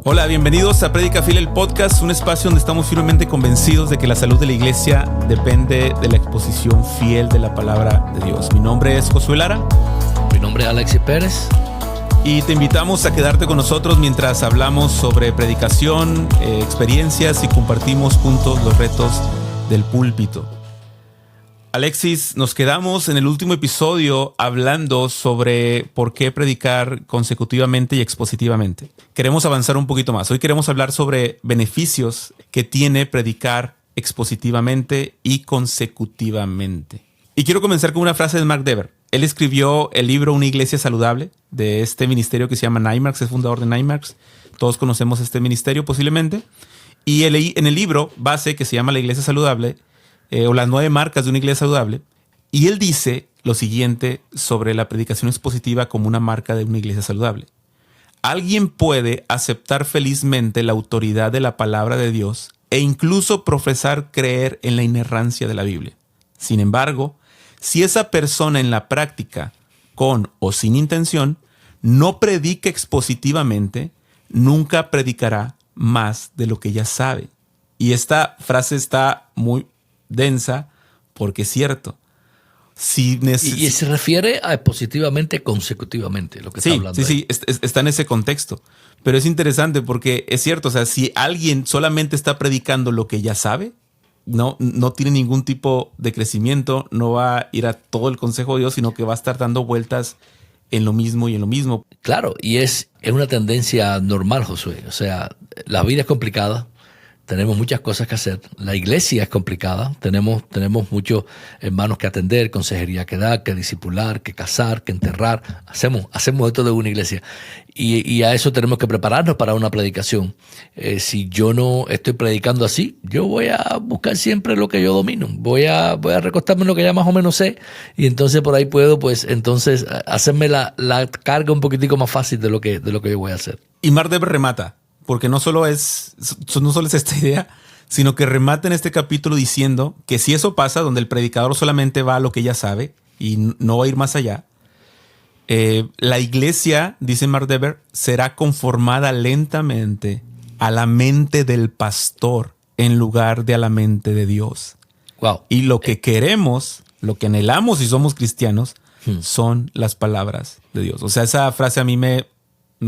Hola, bienvenidos a Prédica Fiel, el podcast, un espacio donde estamos firmemente convencidos de que la salud de la iglesia depende de la exposición fiel de la palabra de Dios. Mi nombre es Josué Lara. Mi nombre es Alexis Pérez. Y te invitamos a quedarte con nosotros mientras hablamos sobre predicación, experiencias y compartimos juntos los retos del púlpito. Alexis, nos quedamos en el último episodio hablando sobre por qué predicar consecutivamente y expositivamente. Queremos avanzar un poquito más. Hoy queremos hablar sobre beneficios que tiene predicar expositivamente y consecutivamente. Y quiero comenzar con una frase de Mark Dever. Él escribió el libro Una Iglesia Saludable, de este ministerio que se llama NYMARKS, es fundador de NYMARKS. Todos conocemos este ministerio posiblemente. Y en el libro base que se llama La Iglesia Saludable, o las 9 marcas de una iglesia saludable, y él dice lo siguiente sobre la predicación expositiva como una marca de una iglesia saludable. Alguien puede aceptar felizmente la autoridad de la palabra de Dios e incluso profesar creer en la inerrancia de la Biblia. Sin embargo, si esa persona en la práctica, con o sin intención, no predica expositivamente, nunca predicará más de lo que ya sabe. Y esta frase está muy densa, porque es cierto. Y se refiere a positivamente, consecutivamente, lo que está hablando. Sí, está en ese contexto. Pero es interesante porque es cierto, o sea, si alguien solamente está predicando lo que ya sabe, no tiene ningún tipo de crecimiento, no va a ir a todo el consejo de Dios, sino que va a estar dando vueltas en lo mismo y en lo mismo. Claro, y es una tendencia normal, Josué. O sea, la vida es complicada. Tenemos muchas cosas que hacer. La iglesia es complicada. Tenemos muchos hermanos que atender, consejería que dar, que discipular, que casar, que enterrar. Hacemos esto de una iglesia. Y a eso tenemos que prepararnos para una predicación. Si yo no estoy predicando así, yo voy a buscar siempre lo que yo domino. Voy a recostarme en lo que ya más o menos sé. Y entonces por ahí puedo, pues, entonces hacerme la carga un poquitico más fácil de lo que yo voy a hacer. Y Mark Dever remata. Porque no solo es esta idea, sino que remata en este capítulo diciendo que si eso pasa, donde el predicador solamente va a lo que ya sabe y no va a ir más allá, la iglesia, dice Mark Dever, será conformada lentamente a la mente del pastor en lugar de a la mente de Dios. Wow. Y lo que queremos, lo que anhelamos si somos cristianos, son las palabras de Dios. O sea, esa frase a mí me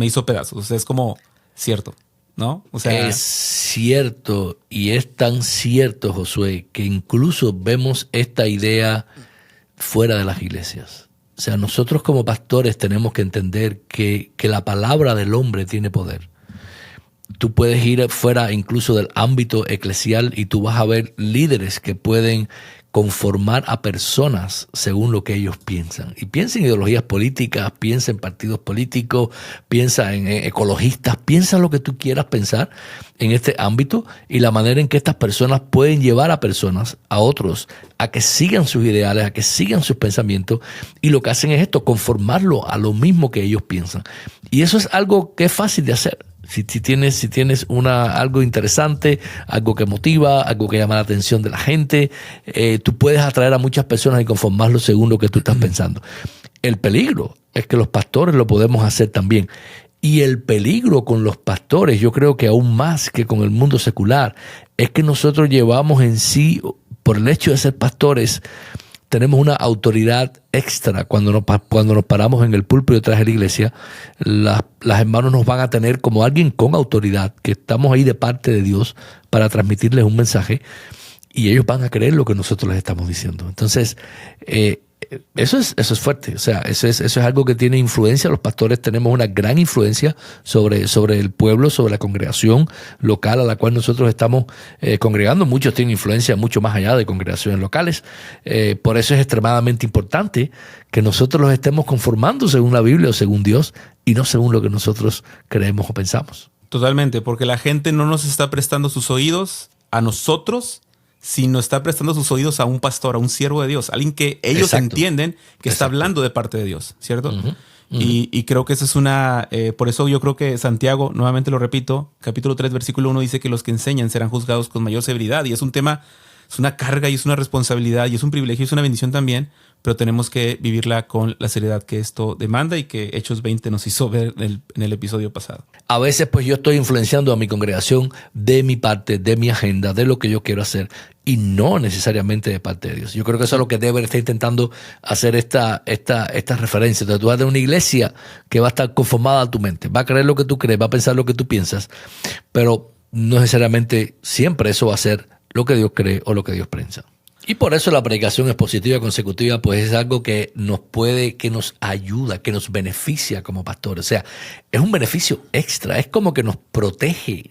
hizo pedazos. O sea, es como cierto. ¿No? O sea, es cierto, y es tan cierto, Josué, que incluso vemos esta idea fuera de las iglesias. O sea, nosotros como pastores tenemos que entender que la palabra del hombre tiene poder. Tú puedes ir fuera incluso del ámbito eclesial y tú vas a ver líderes que pueden conformar a personas según lo que ellos piensan. Y piensa en ideologías políticas, piensa en partidos políticos, piensa en ecologistas, piensa lo que tú quieras pensar en este ámbito y la manera en que estas personas pueden llevar a personas, a otros, a que sigan sus ideales, a que sigan sus pensamientos, y lo que hacen es esto, conformarlo a lo mismo que ellos piensan. Y eso es algo que es fácil de hacer. Si tienes algo interesante, algo que motiva, algo que llama la atención de la gente, tú puedes atraer a muchas personas y conformarlo según lo que tú estás pensando. El peligro es que los pastores lo podemos hacer también. Y el peligro con los pastores, yo creo que aún más que con el mundo secular, es que nosotros llevamos en sí, por el hecho de ser pastores, tenemos una autoridad extra cuando nos paramos en el púlpito detrás de la iglesia. Las hermanos nos van a tener como alguien con autoridad, que estamos ahí de parte de Dios para transmitirles un mensaje, y ellos van a creer lo que nosotros les estamos diciendo. Entonces, eso es fuerte. O sea, eso es algo que tiene influencia. Los pastores tenemos una gran influencia sobre el pueblo, sobre la congregación local a la cual nosotros estamos congregando. Muchos tienen influencia mucho más allá de congregaciones locales. Por eso es extremadamente importante que nosotros los estemos conformando según la Biblia o según Dios y no según lo que nosotros creemos o pensamos. Totalmente, porque la gente no nos está prestando sus oídos a nosotros, sino está prestando sus oídos a un pastor, a un siervo de Dios, alguien que ellos entienden que está hablando de parte de Dios, ¿cierto? Y creo que esa es por eso yo creo que Santiago, nuevamente lo repito, capítulo 3, versículo 1 dice que los que enseñan serán juzgados con mayor severidad, y es un tema es una carga y es una responsabilidad y es un privilegio y es una bendición también, pero tenemos que vivirla con la seriedad que esto demanda y que Hechos 20 nos hizo ver en el episodio pasado. A veces pues yo estoy influenciando a mi congregación de mi parte, de mi agenda, de lo que yo quiero hacer y no necesariamente de parte de Dios. Yo creo que eso es lo que Dever está intentando hacer esta referencia. Entonces tú vas a tener una iglesia que va a estar conformada a tu mente, va a creer lo que tú crees, va a pensar lo que tú piensas, pero no necesariamente siempre eso va a ser lo que Dios cree o lo que Dios piensa. Y por eso la predicación expositiva consecutiva pues es algo que nos ayuda, que nos beneficia como pastores. O sea, es un beneficio extra, es como que nos protege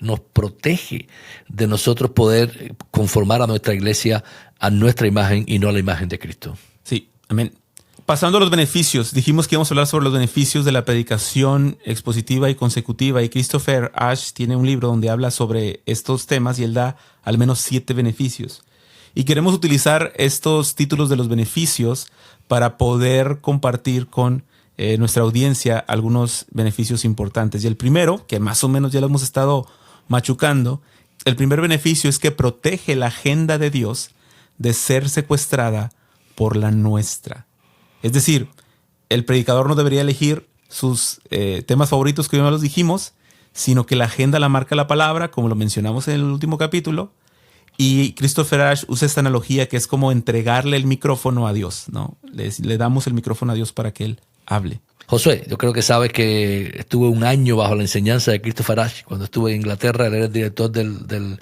de nosotros poder conformar a nuestra iglesia a nuestra imagen y no a la imagen de Cristo. Sí, amén. Pasando a los beneficios, dijimos que íbamos a hablar sobre los beneficios de la predicación expositiva y consecutiva, y Christopher Ash tiene un libro donde habla sobre estos temas y él da al menos 7 beneficios. Y queremos utilizar estos títulos de los beneficios para poder compartir con nuestra audiencia algunos beneficios importantes. Y el primero, que más o menos ya lo hemos estado machucando, el primer beneficio es que protege la agenda de Dios de ser secuestrada por la nuestra. Es decir, el predicador no debería elegir sus temas favoritos, que ya no los dijimos, sino que la agenda la marca la palabra, como lo mencionamos en el último capítulo. Y Christopher Ash usa esta analogía que es como entregarle el micrófono a Dios, ¿no? Le damos el micrófono a Dios para que Él hable. Josué, yo creo que sabes que estuve un año bajo la enseñanza de Christopher Ash. Cuando estuve en Inglaterra, él era el director del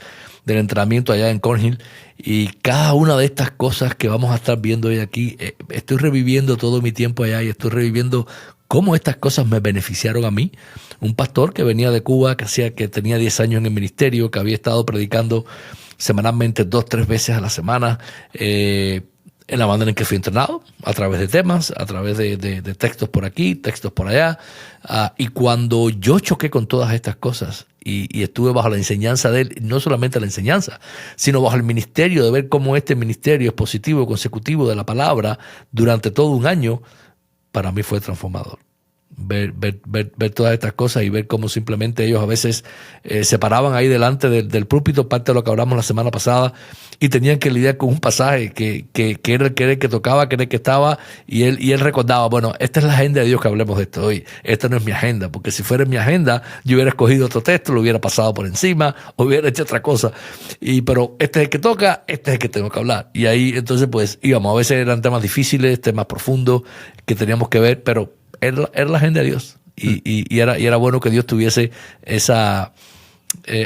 entrenamiento allá en Cornhill. Y cada una de estas cosas que vamos a estar viendo hoy aquí, estoy reviviendo todo mi tiempo allá y estoy reviviendo cómo estas cosas me beneficiaron a mí. Un pastor que venía de Cuba, que tenía 10 años en el ministerio, que había estado predicando semanalmente 2-3 veces a la semana, en la manera en que fui entrenado, a través de temas, a través de textos por aquí, textos por allá. Y cuando yo choqué con todas estas cosas y estuve bajo la enseñanza de él, no solamente la enseñanza, sino bajo el ministerio, de ver cómo este ministerio expositivo, consecutivo de la palabra durante todo un año, para mí fue transformador. Ver todas estas cosas y ver cómo simplemente ellos a veces se paraban ahí delante del púlpito, parte de lo que hablamos la semana pasada, y tenían que lidiar con un pasaje que era el que tocaba, que era el que estaba, y él recordaba, bueno, esta es la agenda de Dios, que hablemos de esto hoy. Esta no es mi agenda, porque si fuera mi agenda, yo hubiera escogido otro texto, lo hubiera pasado por encima, hubiera hecho otra cosa. Pero este es el que toca, este es el que tengo que hablar. Y ahí entonces pues íbamos, a veces eran temas difíciles, temas profundos que teníamos que ver, pero era la agenda de Dios y era bueno que Dios tuviese esa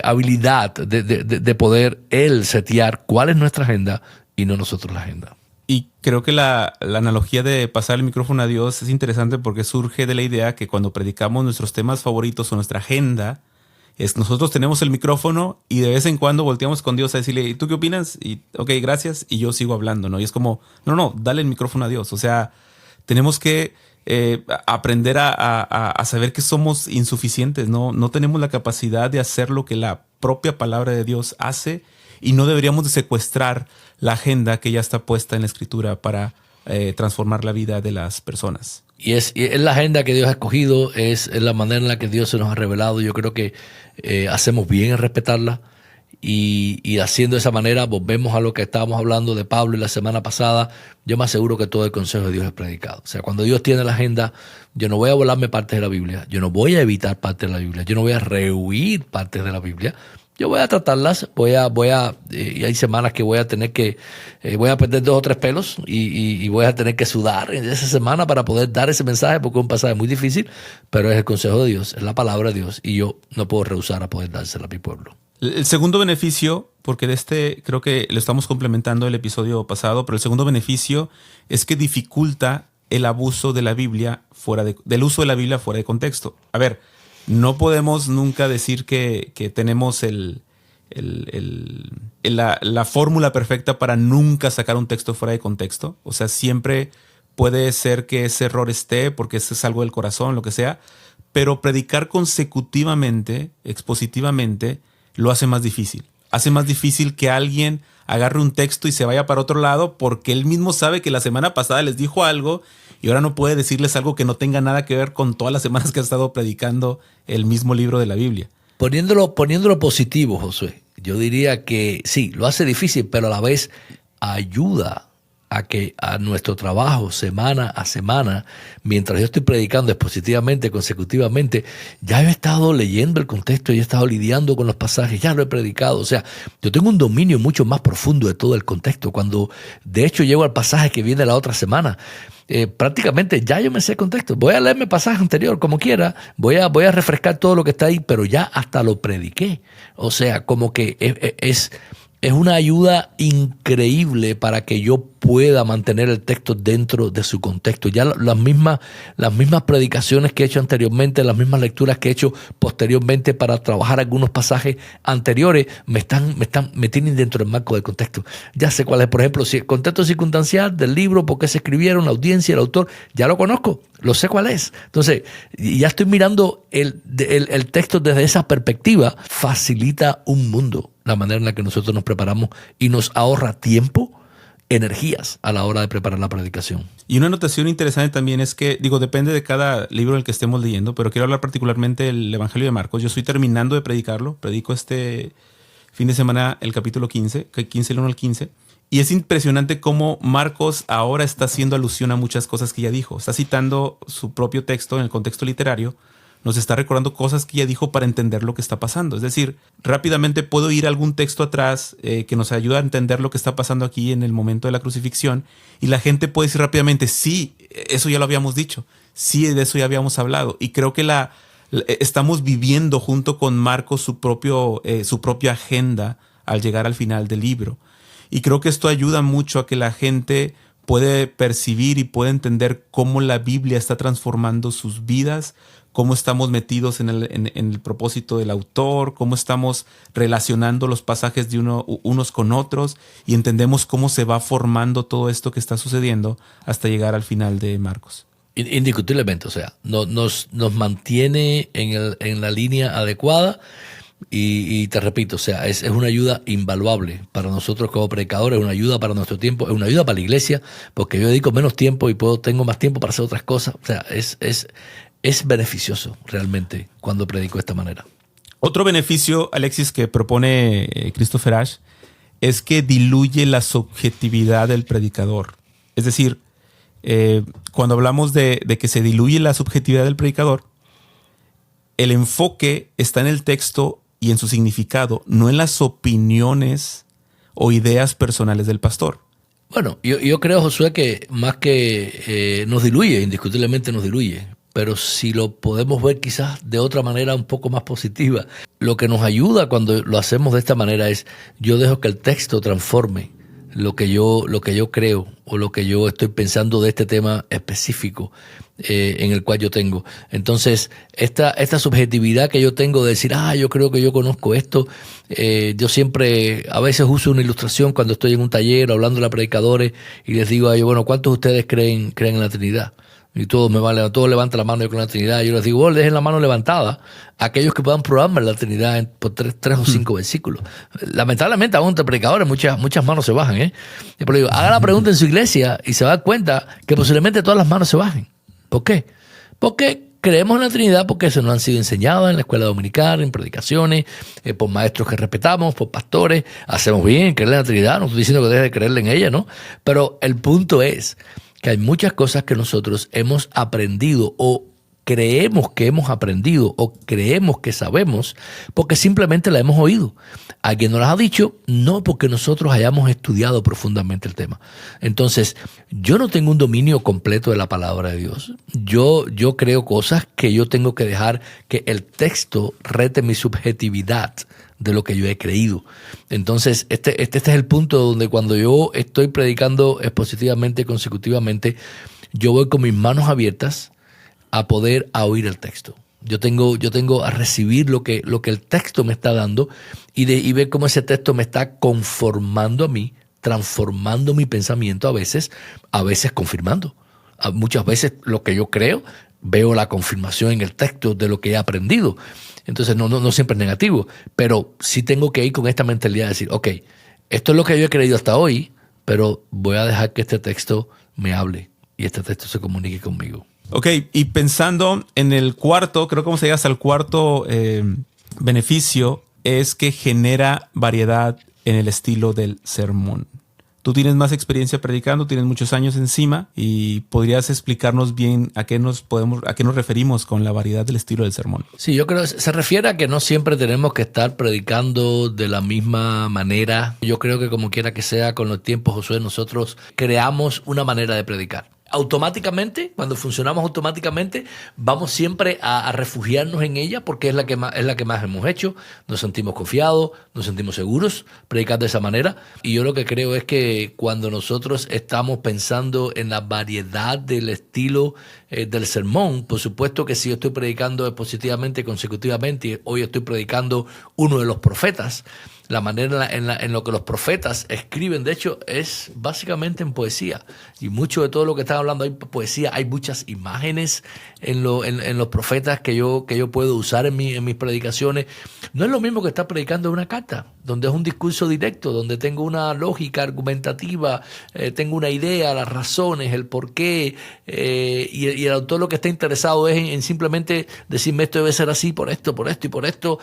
habilidad de poder Él setear cuál es nuestra agenda y no nosotros la agenda. Y creo que la analogía de pasar el micrófono a Dios es interesante porque surge de la idea que cuando predicamos nuestros temas favoritos o nuestra agenda, nosotros tenemos el micrófono y de vez en cuando volteamos con Dios a decirle, ¿y tú qué opinas? Y ok, gracias, y yo sigo hablando, ¿no? Y es como, no, dale el micrófono a Dios. O sea, tenemos que aprender a saber que somos insuficientes, no tenemos la capacidad de hacer lo que la propia palabra de Dios hace y no deberíamos de secuestrar la agenda que ya está puesta en la Escritura para transformar la vida de las personas. Y es la agenda que Dios ha escogido, es la manera en la que Dios se nos ha revelado. Yo creo que hacemos bien en respetarla. Y haciendo de esa manera volvemos a lo que estábamos hablando de Pablo y la semana pasada. Yo me aseguro que todo el consejo de Dios es predicado. O sea, cuando Dios tiene la agenda, yo no voy a volarme partes de la Biblia, yo no voy a evitar partes de la Biblia, yo no voy a rehuir partes de la Biblia. Yo voy a tratarlas, y hay semanas que voy a tener que, voy a perder 2 o 3 pelos y voy a tener que sudar en esa semana para poder dar ese mensaje, porque es un pasaje muy difícil, pero es el consejo de Dios, es la palabra de Dios, y yo no puedo rehusar a poder dársela a mi pueblo. El segundo beneficio, porque creo que lo estamos complementando el episodio pasado, pero el segundo beneficio es que dificulta el abuso de la Biblia del uso de la Biblia fuera de contexto. A ver, no podemos nunca decir que tenemos la fórmula perfecta para nunca sacar un texto fuera de contexto. O sea, siempre puede ser que ese error esté porque ese es algo del corazón, lo que sea, pero predicar consecutivamente, expositivamente, lo hace más difícil. Hace más difícil que alguien agarre un texto y se vaya para otro lado porque él mismo sabe que la semana pasada les dijo algo y ahora no puede decirles algo que no tenga nada que ver con todas las semanas que ha estado predicando el mismo libro de la Biblia. Poniéndolo positivo, Josué, Yo diría que sí, lo hace difícil, pero a la vez ayuda a que a nuestro trabajo semana a semana, mientras yo estoy predicando expositivamente, consecutivamente, ya he estado leyendo el contexto y he estado lidiando con los pasajes, ya lo he predicado. O sea, yo tengo un dominio mucho más profundo de todo el contexto. Cuando de hecho llego al pasaje que viene la otra semana, prácticamente ya yo me sé el contexto. Voy a leerme el pasaje anterior como quiera, voy a refrescar todo lo que está ahí, pero ya hasta lo prediqué. O sea, como que es una ayuda increíble para que yo pueda mantener el texto dentro de su contexto. Ya las mismas predicaciones que he hecho anteriormente, las mismas lecturas que he hecho posteriormente para trabajar algunos pasajes anteriores, me tienen dentro del marco del contexto. Ya sé cuál es, por ejemplo, si el contexto circunstancial del libro, por qué se escribieron, la audiencia, el autor, ya lo conozco, lo sé cuál es. Entonces, ya estoy mirando el texto desde esa perspectiva. Facilita un mundo la manera en la que nosotros nos preparamos y nos ahorra tiempo, energías a la hora de preparar la predicación. Y una anotación interesante también es que, depende de cada libro en el que estemos leyendo, pero quiero hablar particularmente del Evangelio de Marcos. Yo estoy terminando de predicarlo, predico este fin de semana el capítulo 15, el 1 al 15, y es impresionante cómo Marcos ahora está haciendo alusión a muchas cosas que ya dijo. Está citando su propio texto en el contexto literario, nos está recordando cosas que ya dijo para entender lo que está pasando. Es decir, rápidamente puedo ir a algún texto atrás que nos ayuda a entender lo que está pasando aquí en el momento de la crucifixión, y la gente puede decir rápidamente, sí, eso ya lo habíamos dicho, sí, de eso ya habíamos hablado. Y creo que estamos viviendo junto con Marcos su propia agenda al llegar al final del libro. Y creo que esto ayuda mucho a que la gente puede percibir y puede entender cómo la Biblia está transformando sus vidas, cómo estamos metidos en el propósito del autor, cómo estamos relacionando los pasajes de unos con otros, y entendemos cómo se va formando todo esto que está sucediendo hasta llegar al final de Marcos. Indiscutiblemente, o sea, nos mantiene en la línea adecuada. Y te repito, o sea, es una ayuda invaluable para nosotros como predicadores, es una ayuda para nuestro tiempo, es una ayuda para la iglesia, porque yo dedico menos tiempo y tengo más tiempo para hacer otras cosas. O sea, es beneficioso realmente cuando predico de esta manera. Otro beneficio, Alexis, que propone Christopher Ash es que diluye la subjetividad del predicador. Es decir, cuando hablamos de que se diluye la subjetividad del predicador, el enfoque está en el texto y en su significado, no en las opiniones o ideas personales del pastor. Bueno, yo creo, Josué, que más que nos diluye, indiscutiblemente nos diluye, pero si lo podemos ver quizás de otra manera un poco más positiva, lo que nos ayuda cuando lo hacemos de esta manera es, yo dejo que el texto transforme lo que yo creo o lo que yo estoy pensando de este tema específico en el cual yo tengo. Entonces, esta subjetividad que yo tengo de decir, yo creo que yo conozco esto, yo siempre, a veces uso una ilustración cuando estoy en un taller hablando a predicadores y les digo a ellos, bueno, ¿cuántos de ustedes creen en la Trinidad? Y todos levantan la mano con la Trinidad. Yo les digo, dejen la mano levantada aquellos que puedan probarme la Trinidad por 3 o 5 versículos. Lamentablemente, aún entre predicadores, muchas manos se bajan. Pero digo, haga la pregunta en su iglesia y se va a dar cuenta que posiblemente todas las manos se bajen. ¿Por qué? Porque creemos en la Trinidad, porque eso nos han sido enseñadas en la escuela dominical, en predicaciones, por maestros que respetamos, por pastores. Hacemos bien en creer en la Trinidad, no estoy diciendo que deje de creerle en ella, ¿no? Pero el punto es que hay muchas cosas que nosotros hemos aprendido o creemos que hemos aprendido o creemos que sabemos porque simplemente la hemos oído. Alguien nos las ha dicho, no porque nosotros hayamos estudiado profundamente el tema. Entonces, yo no tengo un dominio completo de la palabra de Dios. Yo creo cosas que yo tengo que dejar que el texto rete mi subjetividad de lo que yo he creído. Entonces, este es el punto donde cuando yo estoy predicando expositivamente, consecutivamente, yo voy con mis manos abiertas a poder oír el texto. Yo tengo a recibir lo que el texto me está dando y ver cómo ese texto me está conformando a mí, transformando mi pensamiento a veces confirmando. Muchas veces lo que yo creo, veo la confirmación en el texto de lo que he aprendido. Entonces no siempre es negativo, pero sí tengo que ir con esta mentalidad de decir, ok, esto es lo que yo he creído hasta hoy, pero voy a dejar que este texto me hable y este texto se comunique conmigo. Ok, y pensando en el cuarto, creo que vamos a llegar hasta el cuarto beneficio es que genera variedad en el estilo del sermón. Tú tienes más experiencia predicando, tienes muchos años encima y podrías explicarnos bien a qué nos referimos con la variedad del estilo del sermón. Sí, yo creo que se refiere a que no siempre tenemos que estar predicando de la misma manera. Yo creo que como quiera que sea, con los tiempos, Josué, nosotros creamos una manera de predicar. Automáticamente, cuando funcionamos automáticamente, vamos siempre a refugiarnos en ella porque es la que más hemos hecho. Nos sentimos confiados, nos sentimos seguros predicar de esa manera. Y yo lo que creo es que cuando nosotros estamos pensando en la variedad del estilo del sermón, por supuesto que si yo estoy predicando expositivamente, consecutivamente, y hoy estoy predicando uno de los profetas, la manera en lo que los profetas escriben, de hecho, es básicamente en poesía. Y mucho de todo lo que están hablando hay poesía, hay muchas imágenes en los profetas que yo puedo usar en mis predicaciones. No es lo mismo que estar predicando una carta, donde es un discurso directo, donde tengo una lógica argumentativa, tengo una idea, las razones, el porqué, y el autor lo que está interesado es en simplemente decirme esto debe ser así por esto y por esto.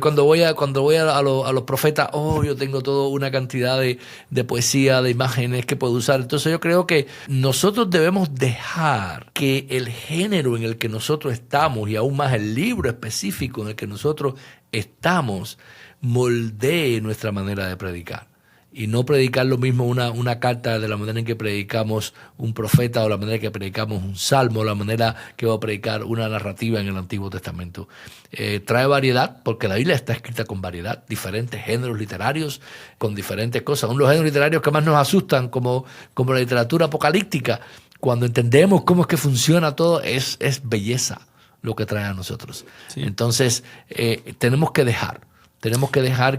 Cuando voy a los profetas, yo tengo toda una cantidad de poesía, de imágenes que puedo usar. Entonces yo creo que nosotros debemos dejar que el género en el que nosotros estamos y aún más el libro específico en el que nosotros estamos moldee nuestra manera de predicar. Y no predicar lo mismo una carta de la manera en que predicamos un profeta o la manera en que predicamos un salmo o la manera que va a predicar una narrativa en el Antiguo Testamento. Trae variedad porque la Biblia está escrita con variedad, diferentes géneros literarios con diferentes cosas. Uno de los géneros literarios que más nos asustan como la literatura apocalíptica, cuando entendemos cómo es que funciona todo, es belleza lo que trae a nosotros. Sí. Entonces tenemos que dejar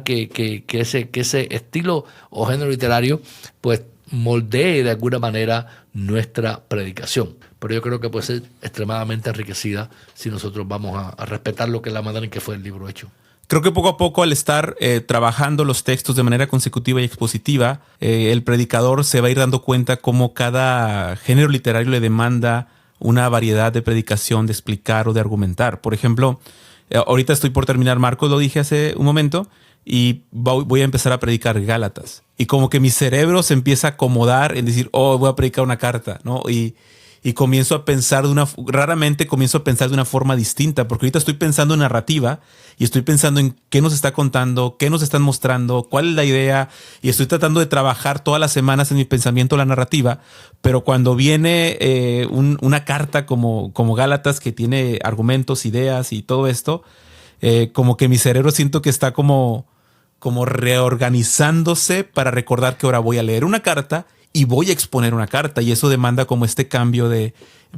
que ese estilo o género literario pues moldee de alguna manera nuestra predicación. Pero yo creo que puede ser extremadamente enriquecida si nosotros vamos a respetar lo que es la manera en que fue el libro hecho. Creo que poco a poco, al estar trabajando los textos de manera consecutiva y expositiva, el predicador se va a ir dando cuenta cómo cada género literario le demanda una variedad de predicación, de explicar o de argumentar. Por ejemplo, ahorita estoy por terminar Marcos, lo dije hace un momento, y voy a empezar a predicar Gálatas. Y como que mi cerebro se empieza a acomodar en decir, voy a predicar una carta, ¿no? Y comienzo a pensar raramente comienzo a pensar de una forma distinta, porque ahorita estoy pensando en narrativa y estoy pensando en qué nos está contando, qué nos están mostrando, cuál es la idea, y estoy tratando de trabajar todas las semanas en mi pensamiento la narrativa, pero cuando viene una carta como Gálatas, que tiene argumentos, ideas y todo esto, como que mi cerebro siento que está como reorganizándose para recordar que ahora voy a leer una carta y voy a exponer una carta, y eso demanda como este cambio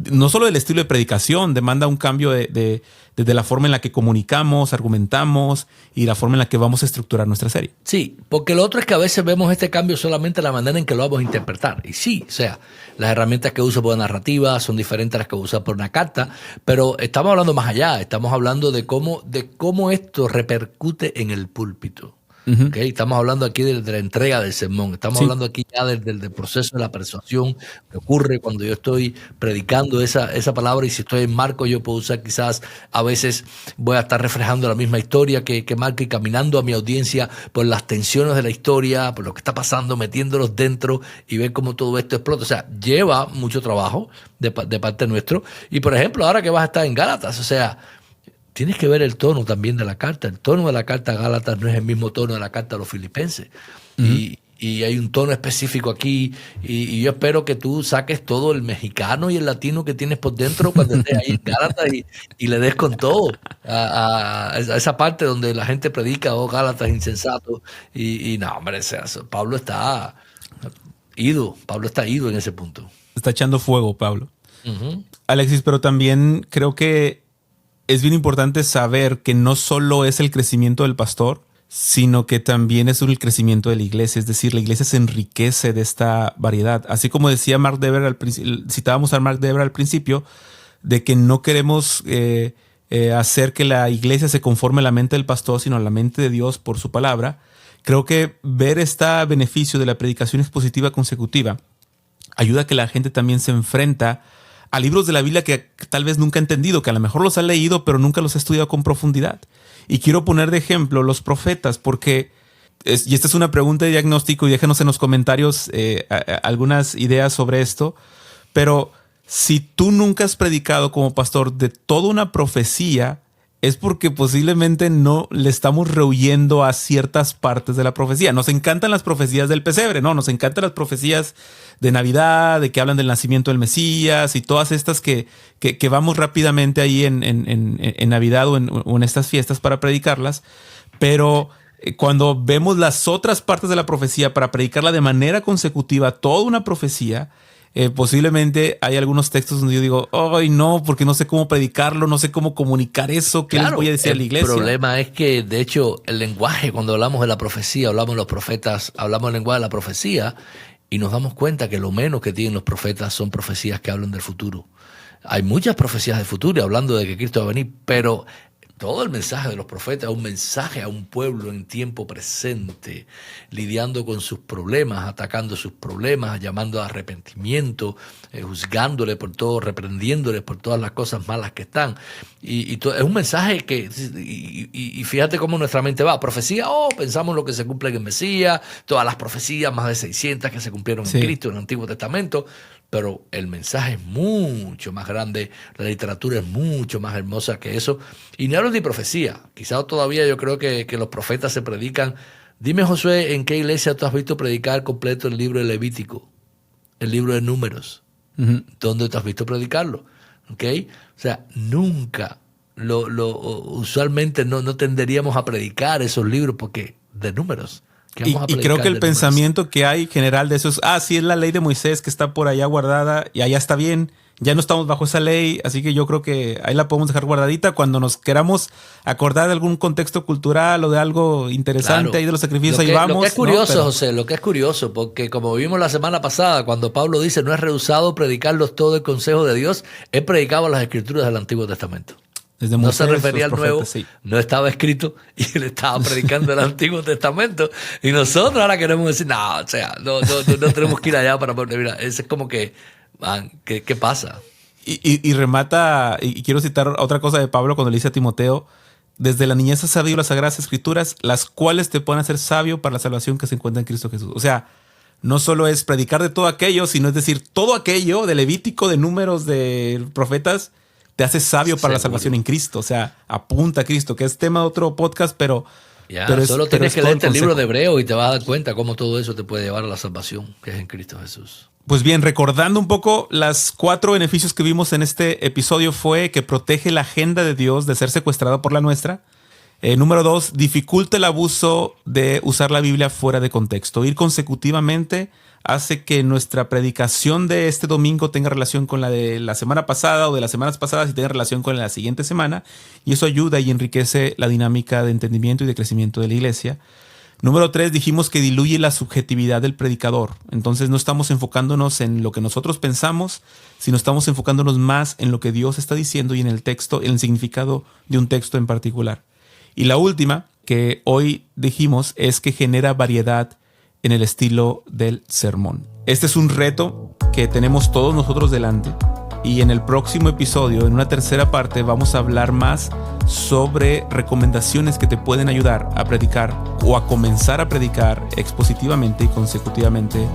no solo del estilo de predicación, demanda un cambio de la forma en la que comunicamos, argumentamos y la forma en la que vamos a estructurar nuestra serie. Sí, porque lo otro es que a veces vemos este cambio solamente en la manera en que lo vamos a interpretar. Y sí, o sea, las herramientas que uso por una narrativa son diferentes a las que uso por una carta, pero estamos hablando más allá, estamos hablando de cómo esto repercute en el púlpito. Uh-huh. Okay, estamos hablando aquí de la entrega del sermón, estamos hablando aquí ya del proceso de la persuasión que ocurre cuando yo estoy predicando esa palabra, y si estoy en Marcos yo puedo usar quizás, a veces voy a estar reflejando la misma historia que Marcos y caminando a mi audiencia por las tensiones de la historia, por lo que está pasando, metiéndolos dentro y ver cómo todo esto explota. O sea, lleva mucho trabajo de parte nuestro. Y por ejemplo, ahora que vas a estar en Gálatas, o sea, tienes que ver el tono también de la carta. El tono de la carta a Gálatas no es el mismo tono de la carta a los filipenses. Uh-huh. Y hay un tono específico aquí. Y yo espero que tú saques todo el mexicano y el latino que tienes por dentro cuando estés ahí en Gálatas y le des con todo a esa parte donde la gente predica, Gálatas insensato. Y no, hombre, Pablo está ido. Pablo está ido en ese punto. Está echando fuego, Pablo. Uh-huh. Alexis, pero también creo que es bien importante saber que no solo es el crecimiento del pastor, sino que también es el crecimiento de la iglesia. Es decir, la iglesia se enriquece de esta variedad. Así como decía Mark Dever citábamos a Mark Dever al principio, de que no queremos hacer que la iglesia se conforme a la mente del pastor, sino a la mente de Dios por su palabra. Creo que ver este beneficio de la predicación expositiva consecutiva ayuda a que la gente también se enfrenta a libros de la Biblia que tal vez nunca ha entendido, que a lo mejor los ha leído, pero nunca los ha estudiado con profundidad. Y quiero poner de ejemplo los profetas, porque, y esta es una pregunta de diagnóstico, y déjenos en los comentarios algunas ideas sobre esto, pero si tú nunca has predicado como pastor de toda una profecía, es porque posiblemente no le estamos rehuyendo a ciertas partes de la profecía. Nos encantan las profecías del pesebre, ¿no? Nos encantan las profecías de Navidad, de que hablan del nacimiento del Mesías y todas estas que vamos rápidamente ahí en Navidad o en estas fiestas para predicarlas. Pero cuando vemos las otras partes de la profecía para predicarla de manera consecutiva, toda una profecía, posiblemente hay algunos textos donde yo digo, ¡ay, no! Porque no sé cómo predicarlo, no sé cómo comunicar eso, ¿qué les voy a decir a la iglesia? El problema es que, de hecho, el lenguaje, cuando hablamos de la profecía, hablamos de los profetas, hablamos del lenguaje de la profecía y nos damos cuenta que lo menos que tienen los profetas son profecías que hablan del futuro. Hay muchas profecías del futuro hablando de que Cristo va a venir, pero todo el mensaje de los profetas es un mensaje a un pueblo en tiempo presente, lidiando con sus problemas, atacando sus problemas, llamando a arrepentimiento, juzgándole por todo, reprendiéndole por todas las cosas malas que están. Es un mensaje que, y fíjate cómo nuestra mente va, profecía, pensamos en lo que se cumple en el Mesías, todas las profecías, más de 600 que se cumplieron en Cristo en el Antiguo Testamento, pero el mensaje es mucho más grande, la literatura es mucho más hermosa que eso. Y no hablo de profecía, quizás todavía yo creo que los profetas se predican. Dime, Josué, ¿en qué iglesia tú has visto predicar completo el libro de Levítico, el libro de Números? Uh-huh. ¿Dónde tú has visto predicarlo? ¿Okay? O sea, nunca, usualmente no tenderíamos a predicar esos libros porque de Números. Y creo que el pensamiento que hay general de eso es, sí, es la ley de Moisés que está por allá guardada y allá está bien, ya no estamos bajo esa ley, así que yo creo que ahí la podemos dejar guardadita cuando nos queramos acordar de algún contexto cultural o de algo interesante, claro, ahí de los sacrificios, ahí vamos. Lo que es curioso, ¿no? José, lo que es curioso, porque como vimos la semana pasada, cuando Pablo dice, no es rehusado predicarlos todo el consejo de Dios, él predicaba las escrituras del Antiguo Testamento. Desde no se refería al profetas, Nuevo, sí. No estaba escrito y él estaba predicando el Antiguo Testamento. Y nosotros ahora queremos decir, no tenemos que ir allá para poder. Mira, ese es como que, man, ¿qué pasa? Y remata, y quiero citar otra cosa de Pablo cuando le dice a Timoteo, desde la niñez has sabido las Sagradas Escrituras, las cuales te pueden hacer sabio para la salvación que se encuentra en Cristo Jesús. O sea, no solo es predicar de todo aquello, sino es decir, todo aquello de Levítico, de Números, de profetas, te hace sabio para la salvación en Cristo. O sea, apunta a Cristo, que es tema de otro podcast, pero solo tienes que leerte el libro de Hebreo y te vas a dar cuenta cómo todo eso te puede llevar a la salvación, que es en Cristo Jesús. Pues bien, recordando un poco, las 4 beneficios que vimos en este episodio fue que protege la agenda de Dios de ser secuestrada por la nuestra. Número 2, dificulta el abuso de usar la Biblia fuera de contexto. Ir consecutivamente hace que nuestra predicación de este domingo tenga relación con la de la semana pasada o de las semanas pasadas y tenga relación con la siguiente semana. Y eso ayuda y enriquece la dinámica de entendimiento y de crecimiento de la iglesia. Número 3, dijimos que diluye la subjetividad del predicador. Entonces no estamos enfocándonos en lo que nosotros pensamos, sino estamos enfocándonos más en lo que Dios está diciendo y en el texto, en el significado de un texto en particular. Y la última, que hoy dijimos, es que genera variedad en el estilo del sermón. Este es un reto que tenemos todos nosotros delante. Y en el próximo episodio, en una tercera parte, vamos a hablar más sobre recomendaciones que te pueden ayudar a predicar o a comenzar a predicar expositivamente y consecutivamente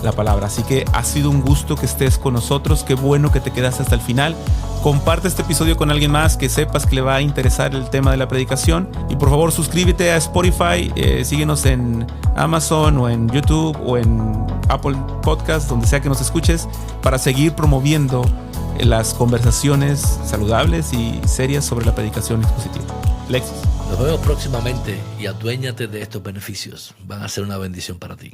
la palabra. Así que ha sido un gusto que estés con nosotros. Qué bueno que te quedaste hasta el final. Comparte este episodio con alguien más que sepas que le va a interesar el tema de la predicación. Y por favor, suscríbete a Spotify, síguenos en Amazon o en YouTube o en Apple Podcast, donde sea que nos escuches, para seguir promoviendo las conversaciones saludables y serias sobre la predicación expositiva. Alexis. Nos vemos próximamente y aduéñate de estos beneficios. Van a ser una bendición para ti.